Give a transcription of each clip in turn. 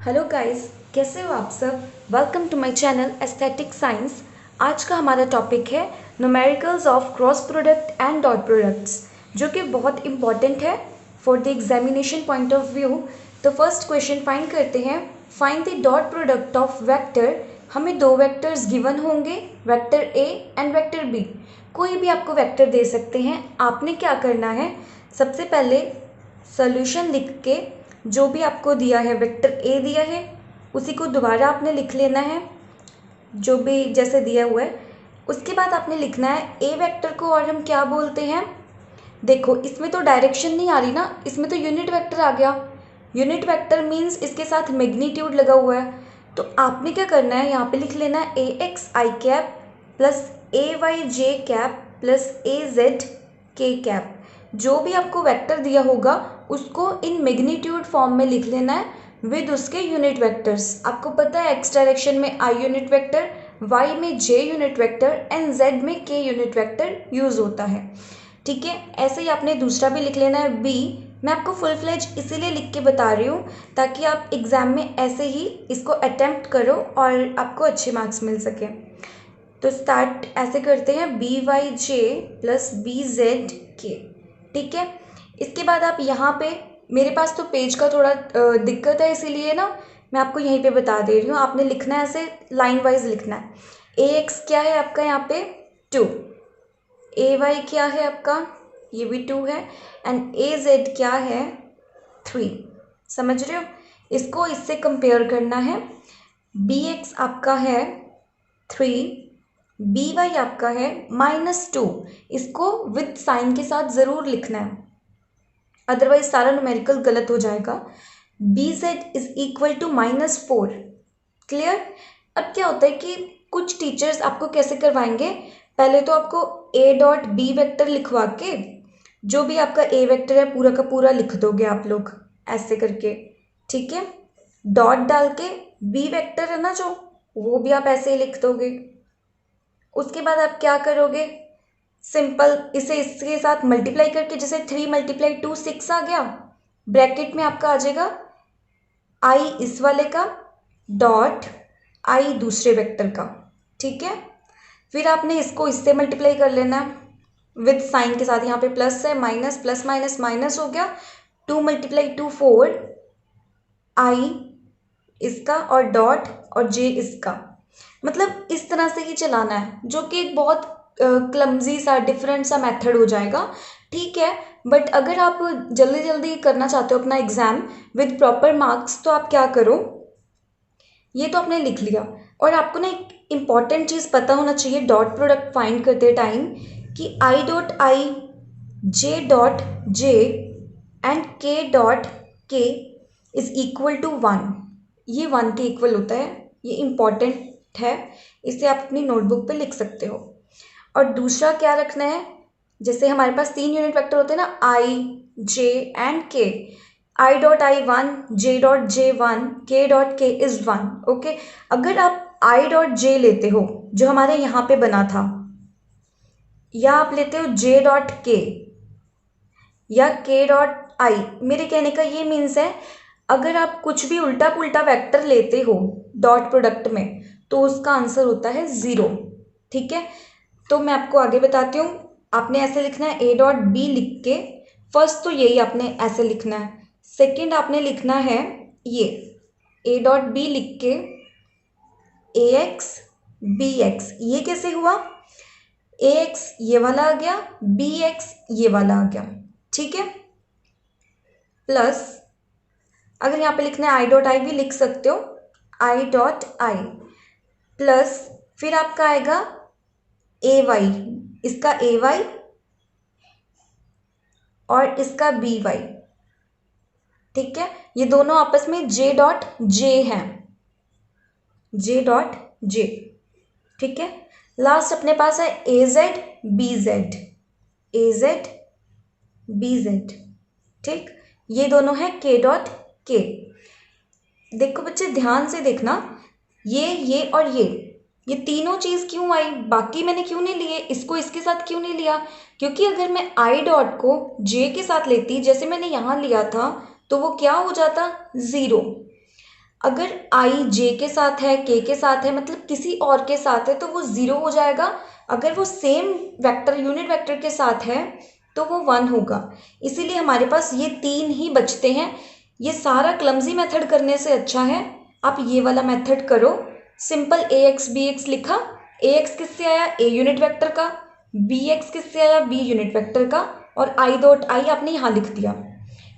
Hello guys, कैसे हो आप सब। Welcome to my channel aesthetic science. आज का हमारा टॉपिक है numericals of cross product and dot products, जो कि बहुत इंपॉर्टेंट है for the examination point of view. तो फर्स्ट क्वेश्चन फाइंड करते हैं। Find the dot product of vector. हमें दो वेक्टर्स गिवन होंगे, vector A and vector B. कोई भी आपको वेक्टर दे सकते हैं। आपने क्या करना है, सबसे पहले सॉल्यूशन लिख के जो भी आपको दिया है, वेक्टर ए दिया है उसी को दोबारा आपने लिख लेना है, जो भी जैसे दिया हुआ है। उसके बाद आपने लिखना है ए वेक्टर को, और हम क्या बोलते हैं। देखो इसमें तो डायरेक्शन नहीं आ रही ना, इसमें तो यूनिट वेक्टर आ गया। यूनिट वेक्टर मीन्स इसके साथ मैग्नीट्यूड लगा हुआ है। तो आपने क्या करना है, यहाँ पे लिख लेना है ए x i cap plus A y j cap plus a z k cap. जो भी आपको वेक्टर दिया होगा उसको इन मैग्नीट्यूड फॉर्म में लिख लेना है विद उसके यूनिट वेक्टर्स। आपको पता है एक्स डायरेक्शन में आई यूनिट वेक्टर, वाई में जे यूनिट वेक्टर एंड जेड में के यूनिट वेक्टर यूज होता है। ठीक है, ऐसे ही आपने दूसरा भी लिख लेना है बी। मैं आपको फुल फ्लेज इसीलिए लिख के बता रही हूँ ताकि आप एग्ज़ाम में ऐसे ही इसको अटेम्प्ट करो और आपको अच्छे मार्क्स मिल सके। तो स्टार्ट ऐसे करते हैं, बी वाई जे प्लस बी जेड के। ठीक है, इसके बाद आप यहाँ पे, मेरे पास तो पेज का थोड़ा दिक्कत है इसीलिए ना मैं आपको यहीं पे बता दे रही हूँ। आपने लिखना है ऐसे लाइन वाइज लिखना है। ए एक्स क्या है आपका यहाँ पे 2, ए वाई क्या है आपका, ये भी 2 है, एंड ए जेड क्या है 3। समझ रहे हो, इसको इससे कंपेयर करना है। बी एक्स आपका है 3, बी वाई आपका है -2। इसको विद साइन के साथ ज़रूर लिखना है, अदरवाइज सारा न्यूमेरिकल गलत हो जाएगा। B Z is equal to -4। Clear. अब क्या होता है कि कुछ टीचर्स आपको कैसे करवाएंगे, पहले तो आपको ए डॉट बी वेक्टर लिखवा के जो भी आपका ए वेक्टर है पूरा का पूरा लिख दोगे आप लोग ऐसे करके। ठीक है, डॉट डाल के बी वेक्टर है ना जो, वो भी आप ऐसे ही लिख दोगे। उसके बाद आप क्या करोगे, सिंपल इसे इसके साथ मल्टीप्लाई करके, जैसे 3 × 2 6 आ गया, ब्रैकेट में आपका आ जाएगा आई इस वाले का डॉट आई दूसरे वेक्टर का। ठीक है, फिर आपने इसको इससे मल्टीप्लाई कर लेना विद साइन के साथ। यहाँ पे प्लस है, माइनस प्लस माइनस माइनस हो गया। 2 × 2 4, आई इसका और डॉट और जे इसका। मतलब इस तरह से ही चलाना है, जो कि एक बहुत क्लमजी सा डिफरेंट सा मेथड हो जाएगा। ठीक है, बट अगर आप जल्दी जल्दी करना चाहते हो अपना एग्जाम विद प्रॉपर मार्क्स, तो आप क्या करो, ये तो आपने लिख लिया। और आपको ना एक इम्पॉर्टेंट चीज़ पता होना चाहिए डॉट प्रोडक्ट फाइंड करते टाइम, कि आई dot I, J dot J and K dot K is equal to 1। ये 1 के इक्वल होता है, ये इम्पॉर्टेंट है, इसे आप अपनी नोटबुक पे लिख सकते हो। और दूसरा क्या रखना है, जैसे हमारे पास 3 यूनिट वेक्टर होते हैं ना, आई जे एंड के। आई डॉट आई 1, जे डॉट जे 1, के डॉट के इज 1। ओके, अगर आप आई डॉट जे लेते हो जो हमारे यहाँ पे बना था, या आप लेते हो जे डॉट के या के डॉट आई, मेरे कहने का ये मीन्स है अगर आप कुछ भी उल्टा पुल्टा वेक्टर लेते हो डॉट प्रोडक्ट में तो उसका आंसर होता है 0। ठीक है, तो मैं आपको आगे बताती हूँ। आपने ऐसे लिखना है ए डॉट बी लिख के, फर्स्ट तो यही आपने ऐसे लिखना है। सेकंड आपने लिखना है ये ए डॉट बी लिख के ए एक्स बी एक्स। ये कैसे हुआ, ए एक्स ये वाला आ गया, बी एक्स ये वाला आ गया। ठीक है, प्लस अगर यहाँ पे लिखना है आई डॉट आई भी लिख सकते हो, आई डॉट आई प्लस फिर आपका आएगा ए वाई, इसका ए वाई और इसका बी वाई। ठीक है, ये दोनों आपस में जे डॉट जे हैं, जे डॉट जे। ठीक है, लास्ट अपने पास है ए Z B Z, A Z B Z. ठीक, ये दोनों है के डॉट के। देखो बच्चे ध्यान से देखना, ये और ये तीनों चीज़ क्यों आई, बाकी मैंने क्यों नहीं लिए, इसको इसके साथ क्यों नहीं लिया, क्योंकि अगर मैं आई डॉट को जे के साथ लेती जैसे मैंने यहाँ लिया था तो वो क्या हो जाता 0। अगर आई जे के साथ है, के साथ है, मतलब किसी और के साथ है, तो वो ज़ीरो हो जाएगा। अगर वो सेम वेक्टर यूनिट वेक्टर के साथ है तो वो 1 होगा। इसीलिए हमारे पास ये 3 ही बचते हैं। ये सारा क्लमजी मेथड करने से अच्छा है आप ये वाला मेथड करो। सिंपल ए एक्स बी एक्स लिखा। ए एक्स किससे आया? ए यूनिट वेक्टर का। बी एक्स किससे आया? बी यूनिट वेक्टर का। और आई डॉट आई आपने यहाँ लिख दिया।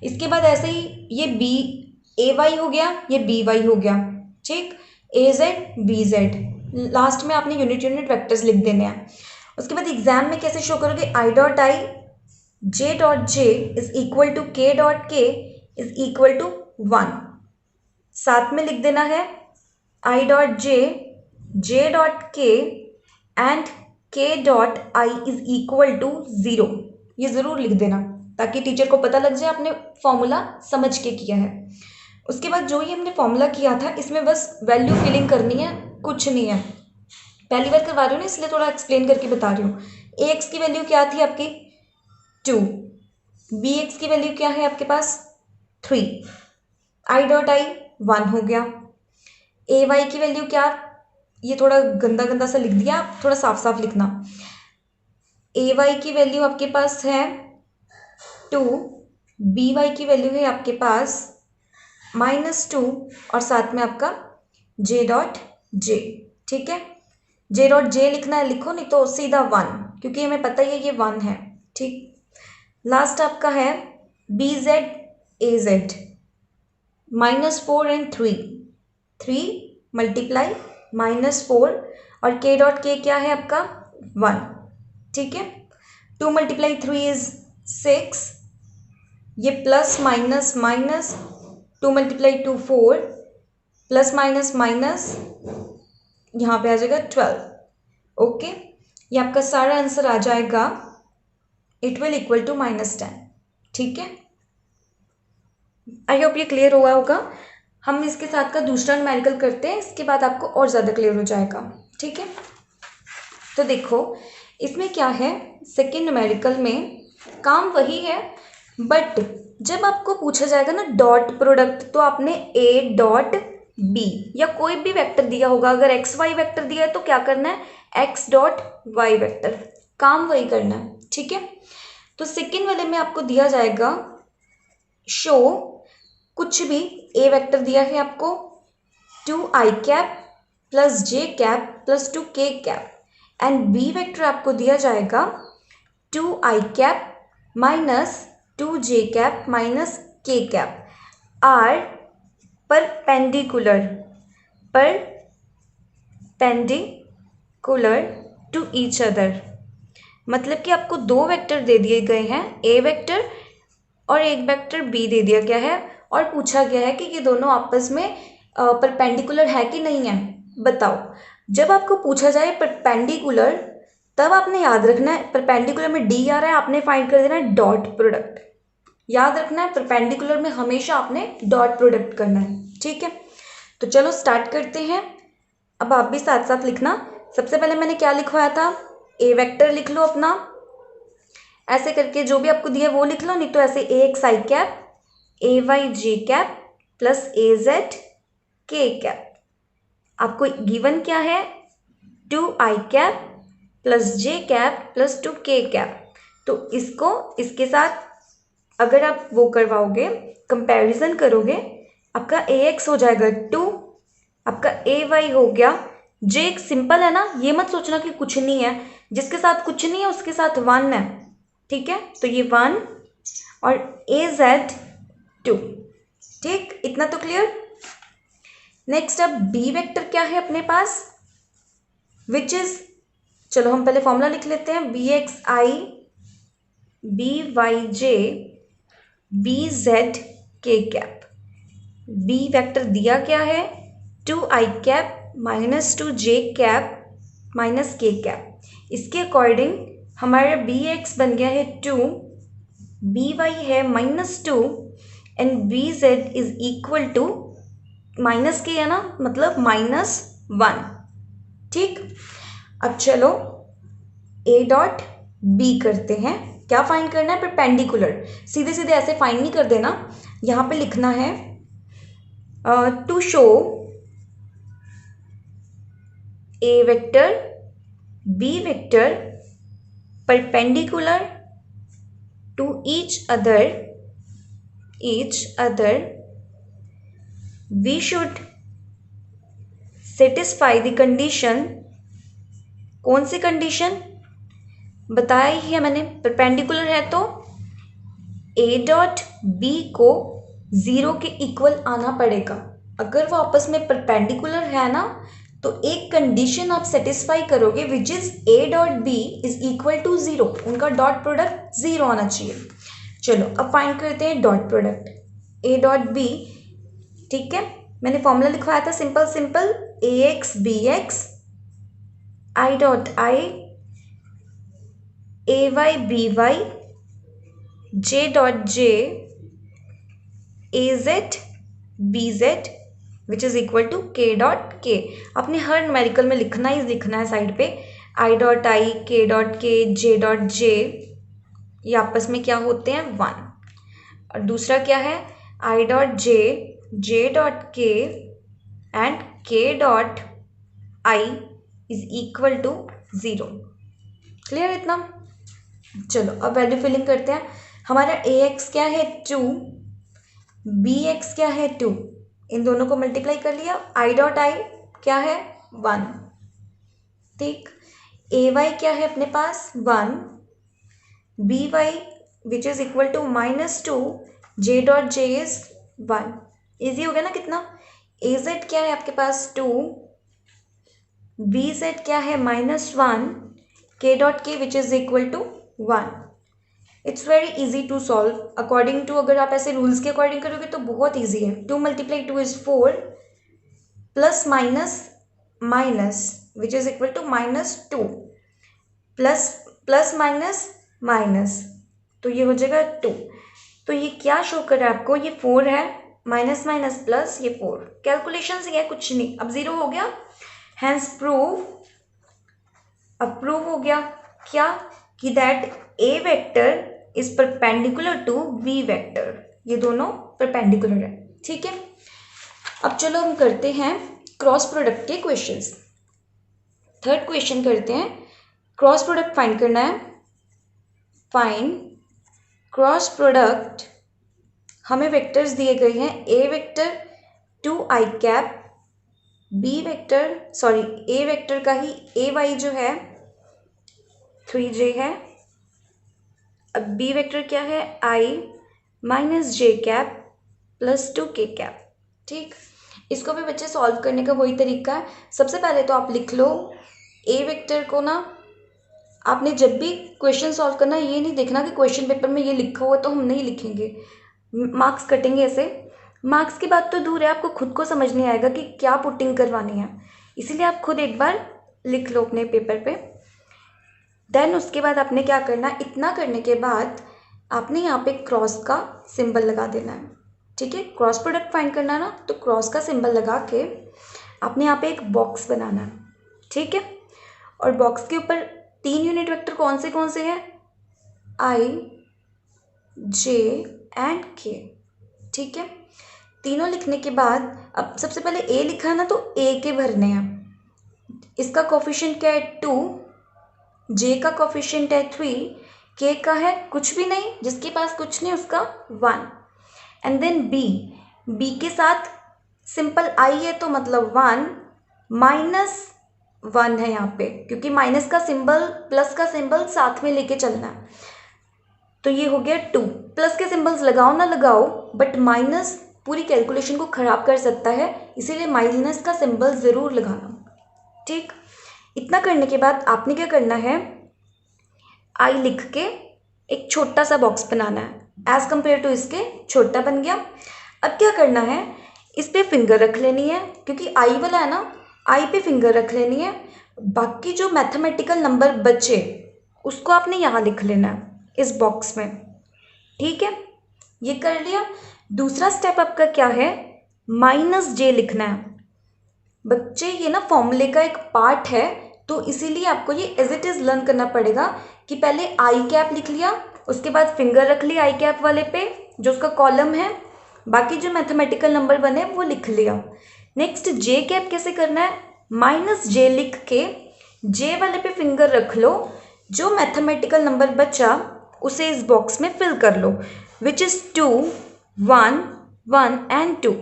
इसके बाद ऐसे ही ये बी ए वाई हो गया, ये बी वाई हो गया। ठीक, ए जेड बी जेड। लास्ट में आपने यूनिट यूनिट वेक्टर्स लिख देने हैं। उसके बाद एग्जाम में कैसे शो करोगे? I dot I J dot J is equal to K dot K is equal to 1। साथ में लिख देना है I dot J dot K and K dot I is equal to 0। ये ज़रूर लिख देना ताकि टीचर को पता लग जाए आपने फॉर्मूला समझ के किया है। उसके बाद जो ही हमने फॉर्मूला किया था इसमें बस वैल्यू फिलिंग करनी है, कुछ नहीं है। पहली बार करवा रही हूँ ना इसलिए थोड़ा एक्सप्लेन करके बता रही हूँ। ए एक्स की वैल्यू क्या थी आपकी? 2। बी एक्स की वैल्यू क्या है आपके पास? 3। आई डॉट आई 1 हो गया। ए वाई की वैल्यू क्या? ये थोड़ा गंदा गंदा सा लिख दिया, आप थोड़ा साफ साफ लिखना। ए वाई की वैल्यू आपके पास है 2। बी वाई की वैल्यू है आपके पास -2 और साथ में आपका जे डॉट जे। ठीक है, जे डॉट जे लिखना है लिखो, नहीं तो सीधा 1, क्योंकि हमें पता ही है ये 1 है। ठीक, लास्ट आपका है B Z A Z -4 and 3 multiply -4 और के डॉट के क्या है आपका? 1। ठीक है, 2 मल्टीप्लाई 3 इज 6। ये plus minus minus 2 multiply 2 4 plus minus minus यहाँ पे आ जाएगा 12। ओके, ये आपका सारा आंसर आ जाएगा, इट विल इक्वल टू -10। ठीक है, आई होप ये क्लियर हुआ होगा। हम इसके साथ का दूसरा न्यूमेरिकल करते हैं, इसके बाद आपको और ज़्यादा क्लियर हो जाएगा। ठीक है, तो देखो इसमें क्या है, सेकेंड न्यूमेरिकल में काम वही है, बट जब आपको पूछा जाएगा ना डॉट प्रोडक्ट, तो आपने ए डॉट बी या कोई भी वेक्टर दिया होगा, अगर एक्स वाई वेक्टर दिया है तो क्या करना है? एक्स डॉट वाई वेक्टर, काम वही करना है। ठीक है, तो सेकेंड वाले में आपको दिया जाएगा शो कुछ भी। ए वेक्टर दिया है आपको 2i cap plus J cap plus 2k cap and B vector आपको दिया जाएगा 2i cap minus 2j cap minus k cap are perpendicular to each other. मतलब कि आपको दो वेक्टर दे दिए गए हैं, ए वेक्टर और एक वेक्टर बी दे दिया गया है, और पूछा गया है कि ये दोनों आपस में परपेंडिकुलर है कि नहीं है, बताओ। जब आपको पूछा जाए परपेंडिकुलर, तब आपने याद रखना है परपेंडिकुलर में डी आ रहा है, आपने फाइंड कर देना है डॉट प्रोडक्ट। याद रखना है परपेंडिकुलर में हमेशा आपने डॉट प्रोडक्ट करना है। ठीक है, तो चलो स्टार्ट करते हैं। अब आप भी साथ साथ लिखना। सबसे पहले मैंने क्या लिखवाया था? ए वेक्टर लिख लो अपना, ऐसे करके जो भी आपको दिया वो लिख लो, नहीं तो ऐसे a x i cap a y j cap plus a z k cap. आपको गिवन क्या है? 2i कैप प्लस जे कैप प्लस 2k कैप। तो इसको इसके साथ अगर आप वो करवाओगे, कंपैरिजन करोगे, आपका ए एक्स हो जाएगा 2, आपका ए वाई हो गया, जे एक सिंपल है ना, ये मत सोचना कि कुछ नहीं है, जिसके साथ कुछ नहीं है उसके साथ 1 है। ठीक है, तो ये 1 और ए जेड 2। ठीक, इतना तो क्लियर। नेक्स्ट अब बी वेक्टर क्या है अपने पास, विच इज, चलो हम पहले फॉर्मूला लिख लेते हैं, b x i b y j b z k cap. B vector दिया क्या है? 2i cap minus 2j cap minus k cap. इसके अकॉर्डिंग हमारा बी एक्स बन गया है 2, बी वाई है -2 and b Z is equal to minus k है ना, मतलब -1। ठीक, अब चलो ए डॉट बी करते हैं। क्या फाइंड करना है? परपेंडिकुलर। सीधे सीधे ऐसे फाइंड नहीं कर देना, यहाँ पे लिखना है to show a vector b vector perpendicular to each other we should satisfy the condition. कौन सी कंडीशन बताया ही है मैंने, परपेंडिकुलर है तो a डॉट b को 0 के इक्वल आना पड़ेगा. अगर वो आपस में परपेंडिकुलर है ना तो एक कंडीशन आप सेटिस्फाई करोगे which is a dot b is equal to 0. उनका डॉट प्रोडक्ट 0 आना चाहिए. चलो अब फाइंड करते हैं dot product a dot b. ठीक है, मैंने फॉर्मूला लिखवाया था simple ax bx I dot i ay by j dot j az bz which is equal to k dot k. आपने हर न्यूमेरिकल में लिखना ही लिखना है साइड पे i dot i k dot k j dot j. ये आपस में क्या होते हैं 1. और दूसरा क्या है i dot j dot k and k dot i is equal to 0. Clear इतना. चलो अब वैल्यू फिलिंग करते हैं. हमारा ax क्या है 2, bx क्या है 2, इन दोनों को मल्टीप्लाई कर लिया. i डॉट i क्या है 1. ठीक, ay क्या है अपने पास 1, by which is equal to -2, j dot j is 1. Easy हो गया ना कितना. az क्या है आपके पास 2, bz क्या है -1, k dot k which is equal to 1. It's very easy to solve according to. अगर आप ऐसे रूल्स के अकॉर्डिंग करोगे तो बहुत इजी है. 2 multiply 2 is 4 plus minus minus which is equal to -2 plus minus minus तो ये हो जाएगा 2. तो ये क्या शो कर रहा है आपको, ये 4 है, माइनस माइनस प्लस ये 4. कैलकुलेशन से है कुछ नहीं. अब 0 हो गया. Hence prove. अब प्रूव हो गया क्या कि that a vector is perpendicular to b vector. ये दोनों परपेंडिकुलर है. ठीक है, अब चलो हम करते हैं क्रॉस प्रोडक्ट के क्वेश्चंस. थर्ड क्वेश्चन करते हैं. क्रॉस प्रोडक्ट फाइंड करना है. Find cross product. हमें वेक्टर्स दिए गए हैं. a vector 2i cap, b vector a vector का ही ay जो है 3j है. अब b वेक्टर क्या है i minus j cap plus 2k cap. ठीक, इसको भी बच्चे सॉल्व करने का वही तरीका है. सबसे पहले तो आप लिख लो a वेक्टर को ना. आपने जब भी क्वेश्चन सॉल्व करना ये नहीं देखना कि क्वेश्चन पेपर में ये लिखा हुआ तो हम नहीं लिखेंगे, मार्क्स कटेंगे ऐसे. मार्क्स की बात तो दूर है, आपको खुद को समझ नहीं आएगा कि क्या पुटिंग करवानी है. इसीलिए आप खुद एक बार लिख लो अपने पेपर पे. देन उसके बाद आपने क्या करना, इतना करने के बाद आपने यहाँ पे क्रॉस का सिंबल लगा देना है. ठीक है, क्रॉस प्रोडक्ट फाइंड करना है ना, तो क्रॉस का सिंबल लगा के आपने यहाँ पे एक बॉक्स बनाना है. ठीक है, और बॉक्स के ऊपर 3 यूनिट वेक्टर कौन से हैं, i j एंड k. ठीक है, तीनों लिखने के बाद अब सबसे पहले a लिखा है ना तो a के भरने हैं. इसका कोफिशिएंट क्या है 2, j का कोफिशिएंट है 3, k का है कुछ भी नहीं, जिसके पास कुछ नहीं उसका 1. एंड देन b के साथ सिंपल i है तो मतलब 1, -1 है यहाँ पे क्योंकि माइनस का सिंबल प्लस का सिंबल साथ में लेके चलना है. तो ये हो गया 2. प्लस के सिंबल्स लगाओ ना लगाओ बट माइनस पूरी कैलकुलेशन को ख़राब कर सकता है, इसीलिए माइनस का सिंबल ज़रूर लगाना. ठीक, इतना करने के बाद आपने क्या करना है, आई लिख के एक छोटा सा बॉक्स बनाना है. एज़ कम्पेयर टू इसके छोटा बन गया. अब क्या करना है, इस पर फिंगर रख लेनी है क्योंकि आई वाला है ना, आई पे फिंगर रख लेनी है. बाकी जो मैथमेटिकल नंबर बचे उसको आपने यहाँ लिख लेना है इस बॉक्स में. ठीक है, ये कर लिया. दूसरा स्टेप आपका क्या है, -j लिखना है. बच्चे ये ना फॉर्मूले का एक पार्ट है तो इसीलिए आपको ये एज इट इज़ लर्न करना पड़ेगा कि पहले आई कैप लिख लिया, उसके बाद फिंगर रख ली आई कैप वाले पे जो उसका कॉलम है, बाकी जो मैथमेटिकल नंबर बने वो लिख लिया। नेक्स्ट जे कैप कैसे करना है, माइनस जे लिख के जे वाले पे फिंगर रख लो, जो मैथमेटिकल नंबर बचा उसे इस बॉक्स में फिल कर लो, विच इज़ 2 1 1 एंड 2।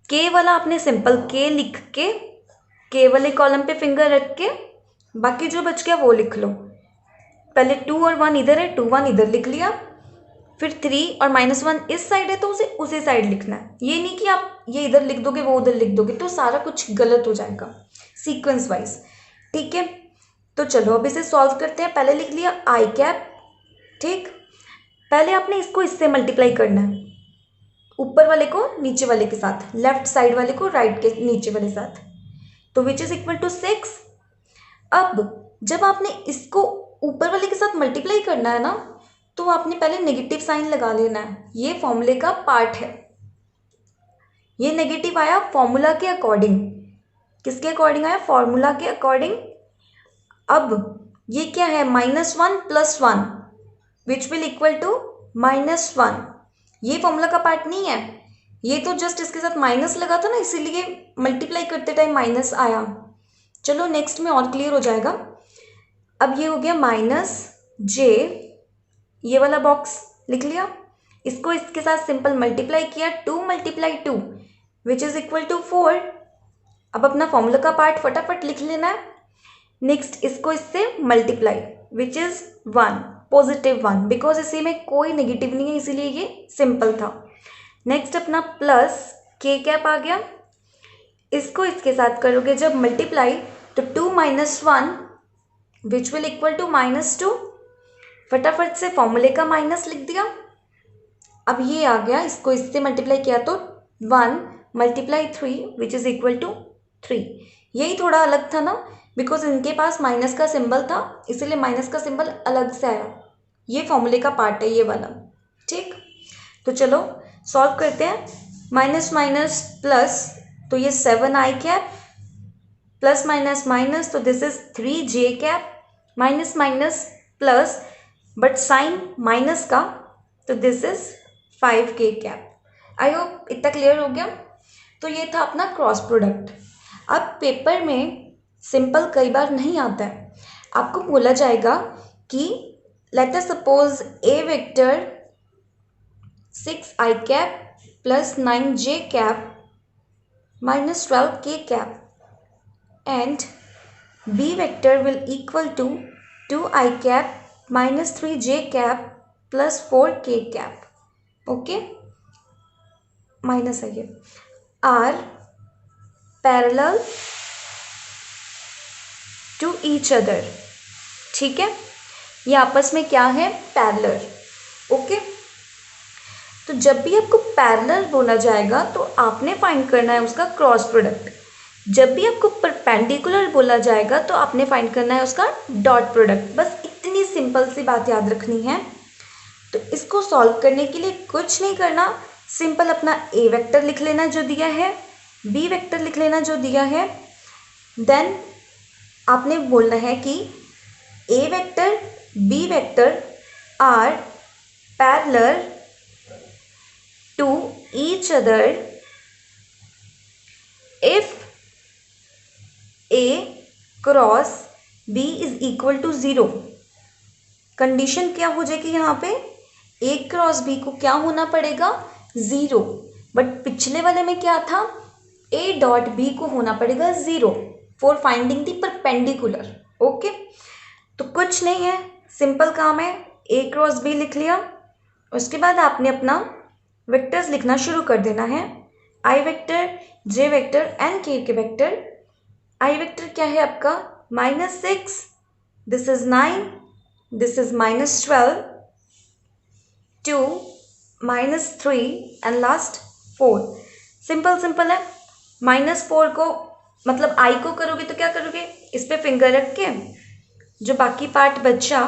के वाला आपने सिंपल के लिख के के वाले कॉलम पे फिंगर रख के बाकी जो बच गया वो लिख लो। पहले 2 और 1 इधर है, 2 1 इधर लिख लिया, फिर 3 और -1 इस साइड है तो उसे उसी साइड लिखना है। ये नहीं कि आप ये इधर लिख दोगे वो उधर लिख दोगे तो सारा कुछ गलत हो जाएगा सीक्वेंस वाइज। ठीक है, तो चलो अब इसे सॉल्व करते हैं। पहले लिख लिया आई कैप। ठीक, पहले आपने इसको इससे मल्टीप्लाई करना है, ऊपर वाले को नीचे वाले के साथ, लेफ्ट साइड वाले को राइट के नीचे वाले साथ, तो विच इज इक्वल टू 6। अब जब आपने इसको ऊपर वाले के साथ मल्टीप्लाई करना है ना, तो आपने पहले नेगेटिव साइन लगा लेना है। ये फॉर्मूले का पार्ट है, ये नेगेटिव आया फॉर्मूला के अकॉर्डिंग। किसके अकॉर्डिंग आया, फॉर्मूला के अकॉर्डिंग। अब ये क्या है, -1 + 1 विच विल इक्वल टू -1। ये फॉर्मूला का पार्ट नहीं है, ये तो जस्ट इसके साथ माइनस लगा था ना, इसीलिए मल्टीप्लाई करते टाइम माइनस आया। चलो नेक्स्ट में और क्लियर हो जाएगा। अब ये हो गया -j, ये वाला बॉक्स लिख लिया, इसको इसके साथ सिंपल मल्टीप्लाई किया, 2 × 2 विच इज इक्वल टू 4। अब अपना फॉर्मूला का पार्ट फटाफट लिख लेना है। नेक्स्ट इसको इससे मल्टीप्लाई, विच इज 1 +1, बिकॉज इसी में कोई नेगेटिव नहीं है इसीलिए ये सिंपल था। नेक्स्ट अपना प्लस के कैप आ गया, इसको इसके साथ करोगे जब मल्टीप्लाई तो 2 - 1 विच विल इक्वल टू -2। फटाफट से फॉर्मूले का माइनस लिख दिया। अब ये आ गया, इसको इससे मल्टीप्लाई किया तो 1 × 3 विच इज इक्वल टू 3। यही थोड़ा अलग था ना, बिकॉज इनके पास माइनस का सिंबल था इसलिए माइनस का सिंबल अलग से आया। ये फॉर्मूले का पार्ट है ये वाला। ठीक, तो चलो सॉल्व करते हैं। माइनस माइनस प्लस तो ये 7 I cap, plus minus minus तो this is 3 J cap, minus minus plus but sign minus का तो this is 5 K cap. I hope इतना क्लियर हो गया। तो ये था अपना क्रॉस प्रोडक्ट। अब पेपर में सिंपल कई बार नहीं आता है, आपको बोला जाएगा कि let us suppose A vector 6 I cap plus 9 J cap minus 12 K cap and b vector will equal to 2 I cap minus 3 j cap plus 4 k cap. Okay, minus है ये, are parallel to each other। ठीक है, ये आपस में क्या है, parallel. Okay, तो जब भी आपको पैरेलल बोला जाएगा तो आपने फाइंड करना है उसका क्रॉस प्रोडक्ट। जब भी आपको परपेंडिकुलर बोला जाएगा तो आपने फाइंड करना है उसका डॉट प्रोडक्ट। बस इतनी सिंपल सी बात याद रखनी है। तो इसको सॉल्व करने के लिए कुछ नहीं करना, सिंपल अपना ए वेक्टर लिख लेना जो दिया है, बी वेक्टर लिख लेना जो दिया है, देन आपने बोलना है कि a vector b vector are parallel to each other if A cross B is equal to 0। Condition क्या हो जाएगी यहाँ पे, A क्रॉस B को क्या होना पड़ेगा, 0। बट पिछले वाले में क्या था, A डॉट B को होना पड़ेगा 0 for finding the perpendicular. Okay, तो कुछ नहीं है, सिंपल काम है, A क्रॉस B लिख लिया। उसके बाद आपने अपना वेक्टर्स लिखना शुरू कर देना है, I vector, J vector and K के वेक्टर। आई वेक्टर क्या है आपका, -6, this is 9, this is -12, 2 -3 and last 4। Simple simple है। -4 को मतलब आई को करोगे तो क्या करोगे, इस पे फिंगर रख के जो बाकी पार्ट बचा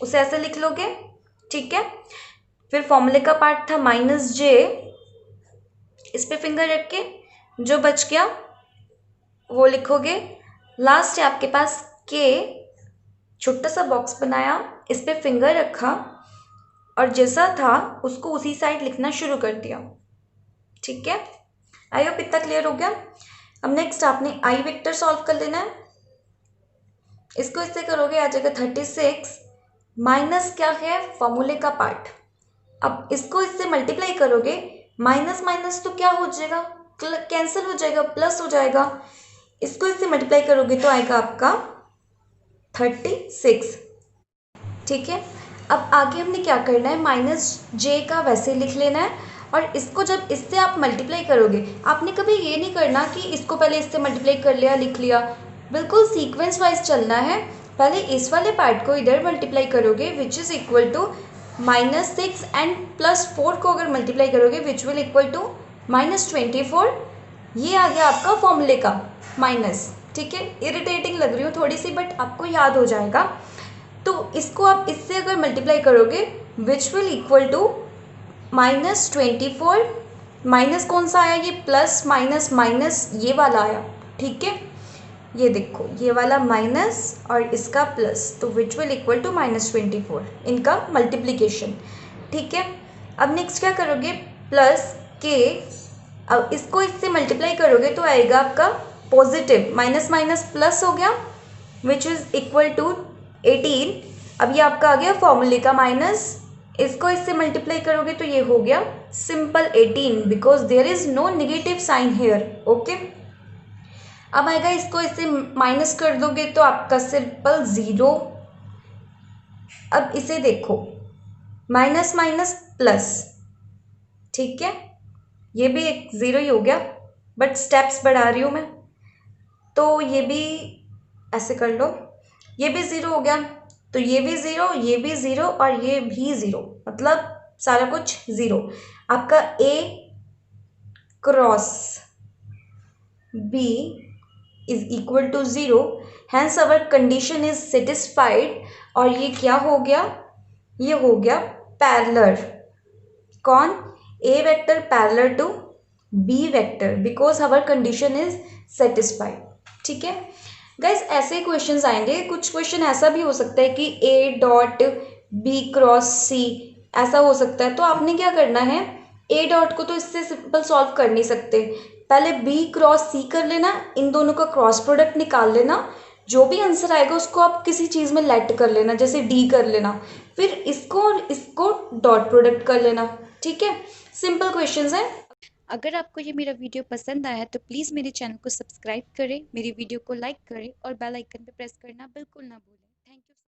उसे ऐसे लिख लोगे। ठीक है, फिर फॉर्मूले का पार्ट था -j, इस पे फिंगर रख के जो बच गया वो लिखोगे। लास्ट है आपके पास के, छोटा सा बॉक्स बनाया, इस पे फिंगर रखा और जैसा था उसको उसी साइड लिखना शुरू कर दिया। ठीक है, आई होप इतना क्लियर हो गया। अब नेक्स्ट आपने आई वेक्टर सॉल्व कर लेना है। इसको इससे करोगे आ जाएगा 36 माइनस क्या है फॉर्मूले का पार्ट। अब इसको इससे मल्टीप्लाई करोगे, माइनस माइनस तो क्या हो जाएगा, कैंसिल हो जाएगा, प्लस हो जाएगा। इसको इससे मल्टीप्लाई करोगे तो आएगा आपका 36। ठीक है, अब आगे हमने क्या करना है, माइनस जे का वैसे लिख लेना है, और इसको जब इससे आप मल्टीप्लाई करोगे, आपने कभी ये नहीं करना कि इसको पहले इससे मल्टीप्लाई कर लिया लिख लिया, बिल्कुल सीक्वेंस वाइज चलना है। पहले इस वाले पार्ट को इधर मल्टीप्लाई करोगे which is equal to -6 and +4 को अगर मल्टीप्लाई करोगे विच विल इक्वल टू -24। ये आ गया आपका फॉर्मूले का माइनस। ठीक है, इरिटेटिंग लग रही हो थोड़ी सी, बट आपको याद हो जाएगा। तो इसको आप इससे अगर मल्टीप्लाई करोगे which will equal to -24, minus कौन सा आया, ये प्लस माइनस माइनस ये वाला आया। ठीक है, ये देखो ये वाला माइनस और इसका प्लस, तो विच विल इक्वल टू -24, इनका मल्टीप्लिकेशन। ठीक है, अब नेक्स्ट क्या करोगे, प्लस के, अब इसको इससे मल्टीप्लाई करोगे तो आएगा आपका पॉजिटिव, माइनस माइनस प्लस हो गया विच इज़ इक्वल टू 18। अब ये आपका आ गया फॉर्मूले का माइनस, इसको इससे मल्टीप्लाई करोगे तो ये हो गया simple 18 because there is no negative sign here. Okay, अब आएगा इसको इससे माइनस कर दोगे तो आपका सिंपल 0। अब इसे देखो, माइनस माइनस प्लस, ठीक है, ये भी एक 0 ही हो गया, बट स्टेप्स बढ़ा रही हूँ मैं, तो ये भी ऐसे कर लो, ये भी 0 हो गया, तो ये भी 0, ये भी 0 और ये भी 0, मतलब सारा कुछ 0। आपका A cross B is equal to 0, hence our condition is satisfied. और ये क्या हो गया, ये हो गया पैरेलल, कौन, A vector parallel to B vector because our condition is satisfied. ठीक है गाइज, ऐसे क्वेश्चंस आएंगे, कुछ क्वेश्चन ऐसा भी हो सकता है कि A dot B cross C ऐसा हो सकता है। तो आपने क्या करना है, A डॉट को तो इससे सिंपल सॉल्व कर नहीं सकते, पहले B क्रॉस C कर लेना, इन दोनों का क्रॉस प्रोडक्ट निकाल लेना, जो भी आंसर आएगा उसको आप किसी चीज़ में लेट कर लेना, जैसे D कर लेना, फिर इसको और इसको डॉट प्रोडक्ट कर लेना। ठीक है, सिंपल क्वेश्चंस हैं। अगर आपको ये मेरा वीडियो पसंद आया तो प्लीज़ मेरे चैनल को सब्सक्राइब करें, मेरी वीडियो को लाइक करें और बेल आइकन पे प्रेस करना बिल्कुल ना भूलें।